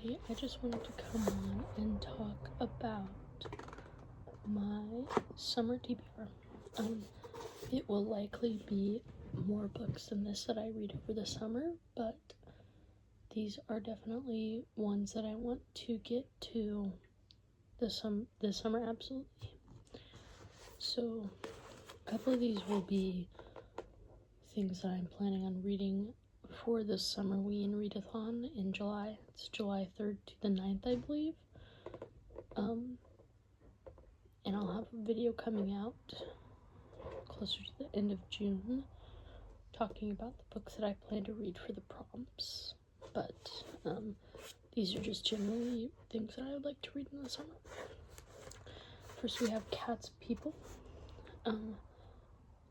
everybody. I just wanted to come on and talk about my Summer TBR. It will likely be more books than this that I read over the summer, but these are definitely ones that I want to get to this summer, absolutely. So, a couple of these will be things that I'm planning on reading for this summer Ween readathon in July. It's July 3rd to the 9th, I believe. And I'll have a video coming out closer to the end of June talking about the books that I plan to read for the prompts. But these are just generally things that I would like to read in the summer. First, we have Cat's People.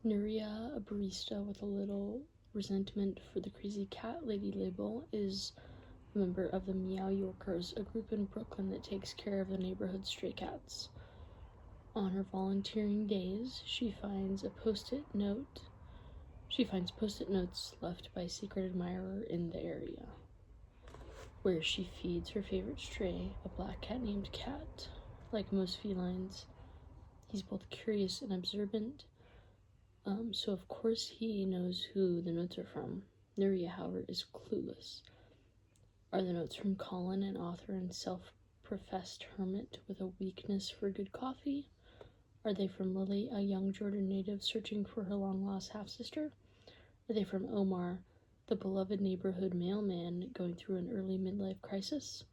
Nuria, a barista with a little resentment for the crazy cat lady label, is a member of the Meow Yorkers, a group in Brooklyn that takes care of the neighborhood stray cats. On her volunteering days, she finds post-it notes left by a secret admirer in the area, where she feeds her favorite stray, a black cat named Cat. Like most felines, he's both curious and observant, so of course he knows who the notes are from. Nuria, however, is clueless. Are the notes from Colin, an author and self-professed hermit with a weakness for good coffee? Are they from Lily, a young Jordan native searching for her long-lost half-sister? Are they from Omar, the beloved neighborhood mailman going through an early midlife crisis?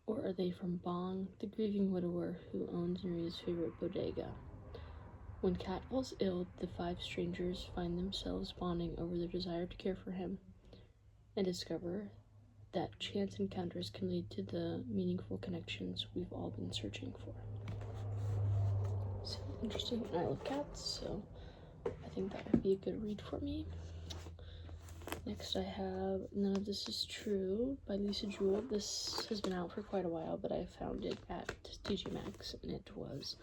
Or are they from Bong, the grieving widower who owns Nuria's favorite bodega? When Cat falls ill, the five strangers find themselves bonding over their desire to care for him and discover that chance encounters can lead to the meaningful connections we've all been searching for. So interesting, and I love cats, so I think that would be a good read for me. Next I have None of This Is True by Lisa Jewell. This has been out for quite a while, but I found it at TJ Maxx, and it was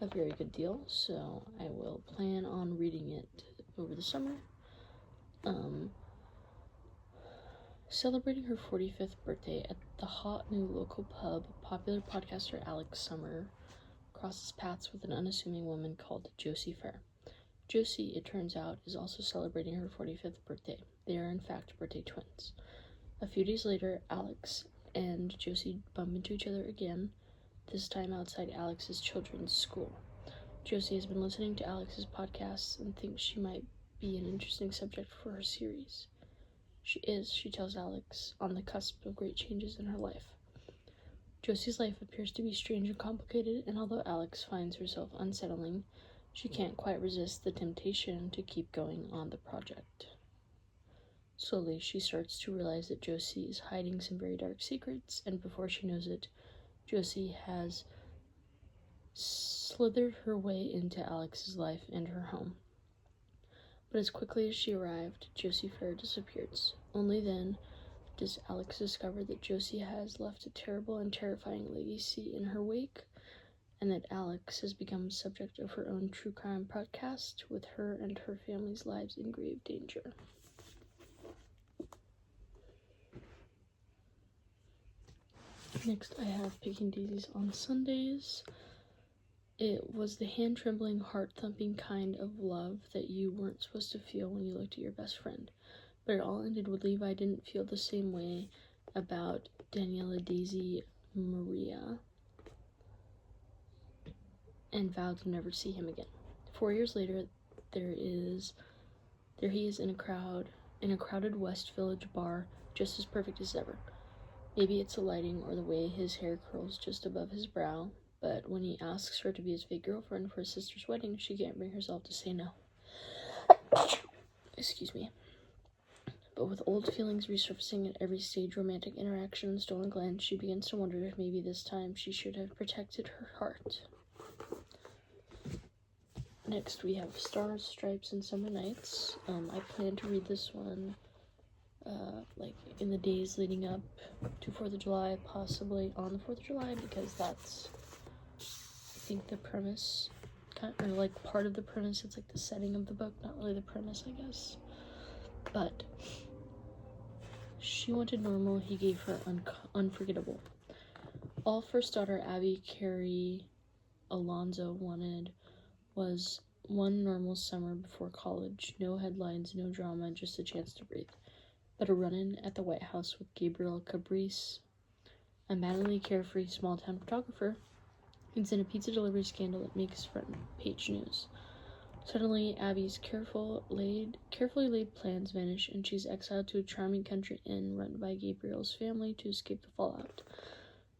a very good deal, so I will plan on reading it over the summer. Celebrating her 45th birthday at the hot new local pub, popular podcaster Alex Summer crosses paths with an unassuming woman called Josie Fair. Josie, it turns out, is also celebrating her 45th birthday. They are, in fact, birthday twins. A few days later, Alex and Josie bump into each other again, this time outside Alex's children's school. Josie has been listening to Alex's podcasts and thinks she might be an interesting subject for her series. She is, she tells Alex, on the cusp of great changes in her life. Josie's life appears to be strange and complicated, and although Alex finds herself unsettling, she can't quite resist the temptation to keep going on the project. Slowly, she starts to realize that Josie is hiding some very dark secrets, and before she knows it, Josie has slithered her way into Alex's life and her home. But as quickly as she arrived, Josie Fair disappears. Only then does Alex discover that Josie has left a terrible and terrifying legacy in her wake, and that Alex has become the subject of her own true crime podcast, with her and her family's lives in grave danger. Next, I have Picking Daisies on Sundays. It was the hand-trembling, heart-thumping kind of love that you weren't supposed to feel when you looked at your best friend. But it all ended with Levi didn't feel the same way about Daniela Daisy Maria and vowed to never see him again. 4 years later, there he is in a crowded West Village bar, just as perfect as ever. Maybe it's the lighting or the way his hair curls just above his brow, but when he asks her to be his fake girlfriend for his sister's wedding, she can't bring herself to say no. Excuse me. But with old feelings resurfacing at every stage romantic interaction in Stolen Glen, she begins to wonder if maybe this time she should have protected her heart. Next, we have Stars, Stripes, and Summer Nights. I plan to read this one in the days leading up to 4th of July, possibly on the 4th of July, because that's, I think, the premise, or part of the premise. It's the setting of the book, not really the premise, I guess. But She wanted normal, he gave her unforgettable. All first daughter Abby Carrie Alonzo wanted was one normal summer before college. No headlines, no drama, just a chance to breathe. But a run-in at the White House with Gabriel Cabrice, a madly carefree small-town photographer, ends in a pizza delivery scandal that makes front page news. Suddenly, Abby's carefully laid plans vanish, and she's exiled to a charming country inn run by Gabriel's family to escape the fallout.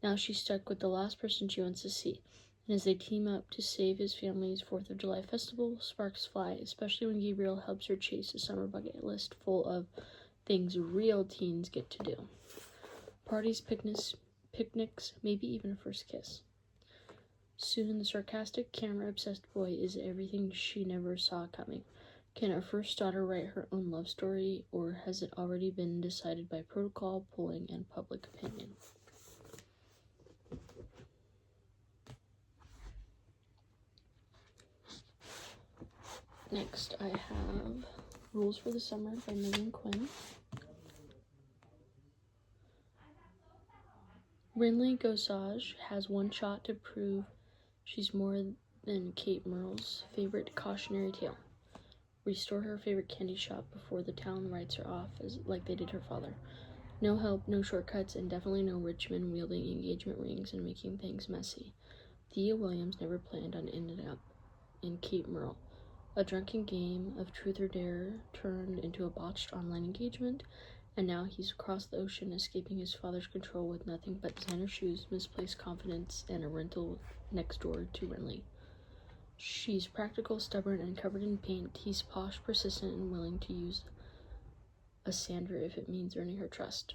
Now she's stuck with the last person she wants to see, and as they team up to save his family's 4th of July festival, sparks fly, especially when Gabriel helps her chase a summer bucket list full of things real teens get to do. Parties, picnics, maybe even a first kiss. Soon, the sarcastic, camera-obsessed boy is everything she never saw coming. Can our first daughter write her own love story, or has it already been decided by protocol, polling, and public opinion? Next, I have Rules for the Summer by Megan Quinn. Rinley Gosage has one shot to prove she's more than Kate Merle's favorite cautionary tale. Restore her favorite candy shop before the town writes her off like they did her father. No help, no shortcuts, and definitely no rich men wielding engagement rings and making things messy. Thea Williams never planned on ending up in Kate Merle. A drunken game of truth or dare turned into a botched online engagement, and now he's across the ocean escaping his father's control with nothing but designer shoes, misplaced confidence, and a rental next door to Renly. She's practical, stubborn, and covered in paint. He's posh, persistent, and willing to use a sander if it means earning her trust.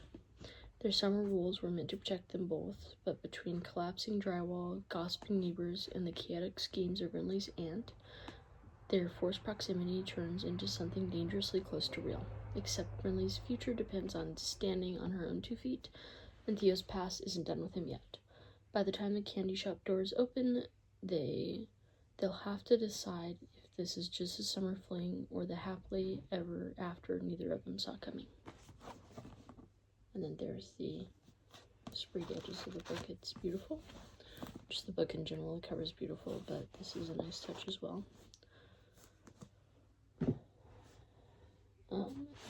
Their summer rules were meant to protect them both, but between collapsing drywall, gossiping neighbors, and the chaotic schemes of Renly's aunt, their forced proximity turns into something dangerously close to real. Except Renly's future depends on standing on her own 2 feet, and Theo's past isn't done with him yet. By the time the candy shop doors open, they'll have to decide if this is just a summer fling or the happily ever after neither of them saw coming. And then there's the sprayed edges of the book. It's beautiful. Just the book in general, the cover is beautiful, but this is a nice touch as well.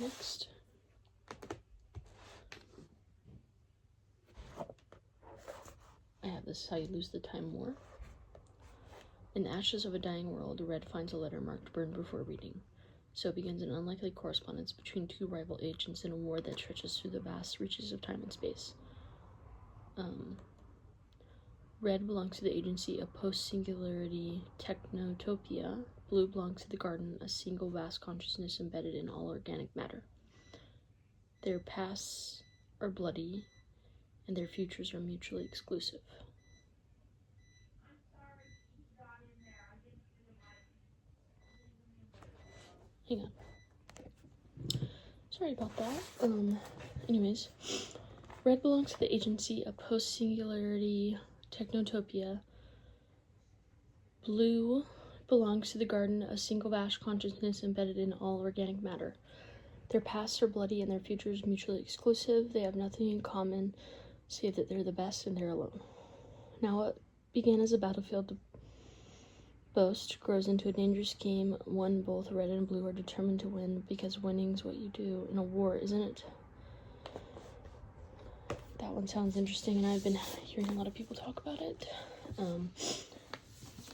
Next, I have this How You Lose the Time War. In the ashes of a dying world, Red finds a letter marked burned before reading. So begins an unlikely correspondence between 2 rival agents in a war that stretches through the vast reaches of time and space. Red belongs to the agency of post-singularity technotopia. Blue belongs to the garden, a single vast consciousness embedded in all organic matter. Their pasts are bloody, and their futures are mutually exclusive. Hang on. Sorry about that. Anyways, Red belongs to the agency of post-singularity technotopia. Blue belongs to the garden, a single vast consciousness embedded in all organic matter. Their pasts are bloody and their futures mutually exclusive. They have nothing in common save that they're the best and they're alone. Now, what began as a battlefield to boast grows into a dangerous game, one both red and blue are determined to win, because winning's what you do in a war, isn't it? That one sounds interesting, and I've been hearing a lot of people talk about it.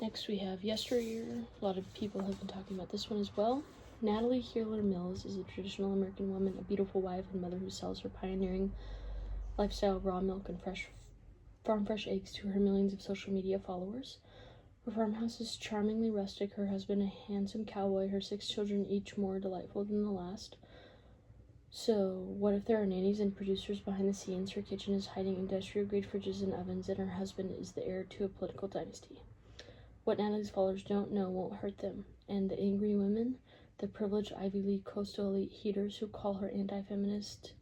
Next we have Yesteryear. A lot of people have been talking about this one as well. Natalie Healer Mills is a traditional American woman, a beautiful wife and mother who sells her pioneering lifestyle of raw milk and farm fresh eggs to her millions of social media followers. Her farmhouse is charmingly rustic, her husband a handsome cowboy, her 6 children, each more delightful than the last. So, what if there are nannies and producers behind the scenes? Her kitchen is hiding industrial-grade fridges and ovens, and her husband is the heir to a political dynasty. What Natalie's followers don't know won't hurt them, and the angry women, the privileged Ivy League coastal elite heaters who call her an anti-feminist,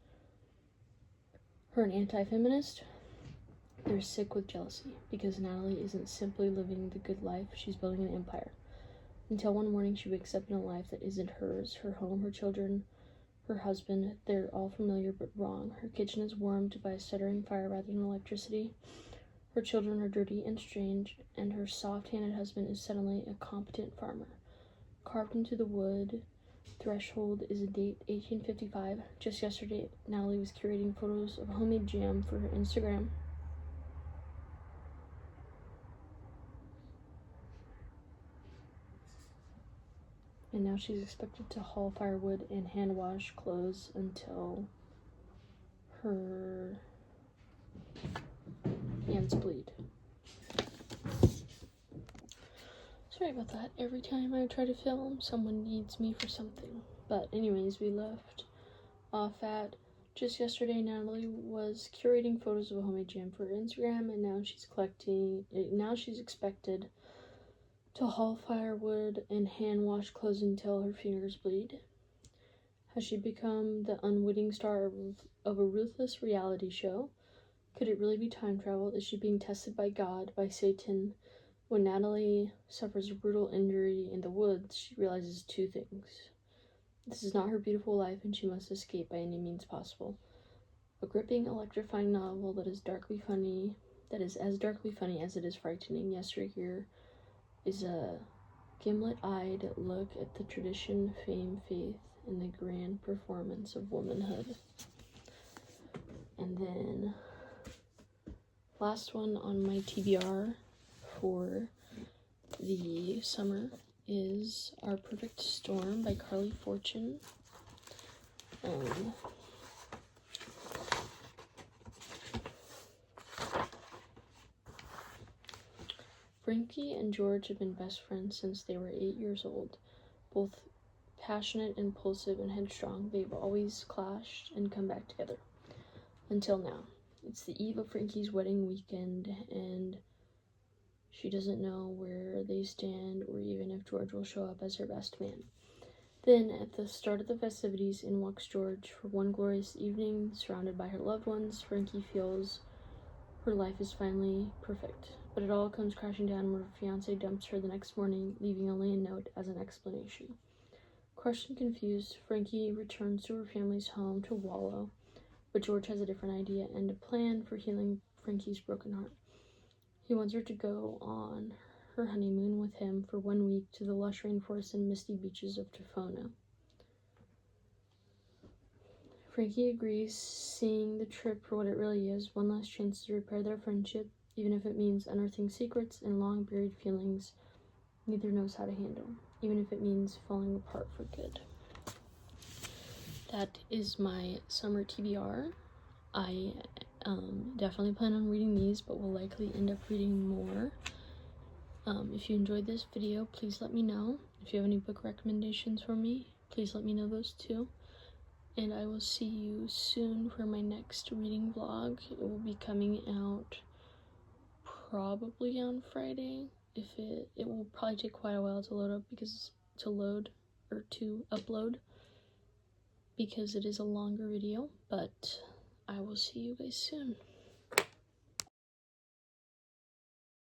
they're sick with jealousy, because Natalie isn't simply living the good life, she's building an empire. Until one morning she wakes up in a life that isn't hers, her home, her children, her husband. They're all familiar but wrong. Her kitchen is warmed by a stuttering fire rather than electricity. Her children are dirty and strange, and her soft-handed husband is suddenly a competent farmer. Carved into the wood threshold is a date, 1855. Just yesterday, Natalie was curating photos of homemade jam for her Instagram. And now she's expected to haul firewood and hand wash clothes until her hands bleed. Sorry about that. Every time I try to film, someone needs me for something. But anyways, we left off at just yesterday. Natalie was curating photos of a homemade jam for her Instagram, and now she's expected to haul firewood and hand wash clothes until her fingers bleed. Has she become the unwitting star of a ruthless reality show? Could it really be time travel? Is she being tested by God, by Satan? When Natalie suffers a brutal injury in the woods, she realizes two things. This is not her beautiful life, and she must escape by any means possible. A gripping, electrifying novel that is as darkly funny as it is frightening. Yesteryear is a gimlet-eyed look at the tradition, fame, faith, and the grand performance of womanhood. And then, last one on my TBR for the summer is Our Perfect Storm by Carly Fortune. Frankie and George have been best friends since they were 8 years old. Both passionate, impulsive, and headstrong, they've always clashed and come back together. Until now. It's the eve of Frankie's wedding weekend, and she doesn't know where they stand or even if George will show up as her best man. Then, at the start of the festivities, in walks George. For one glorious evening, surrounded by her loved ones, Frankie feels her life is finally perfect. But it all comes crashing down when her fiancé dumps her the next morning, leaving only a note as an explanation. Crushed and confused, Frankie returns to her family's home to wallow, but George has a different idea and a plan for healing Frankie's broken heart. He wants her to go on her honeymoon with him for 1 week to the lush rainforests and misty beaches of Tofano. Frankie agrees, seeing the trip for what it really is, one last chance to repair their friendship, even if it means unearthing secrets and long-buried feelings neither knows how to handle, even if it means falling apart for good. That is my summer TBR. I definitely plan on reading these, but will likely end up reading more. If you enjoyed this video, please let me know. If you have any book recommendations for me, please let me know those too. And I will see you soon for my next reading vlog. It will be coming out probably on Friday. It will probably take quite a while to upload because it is a longer video, but I will see you guys soon.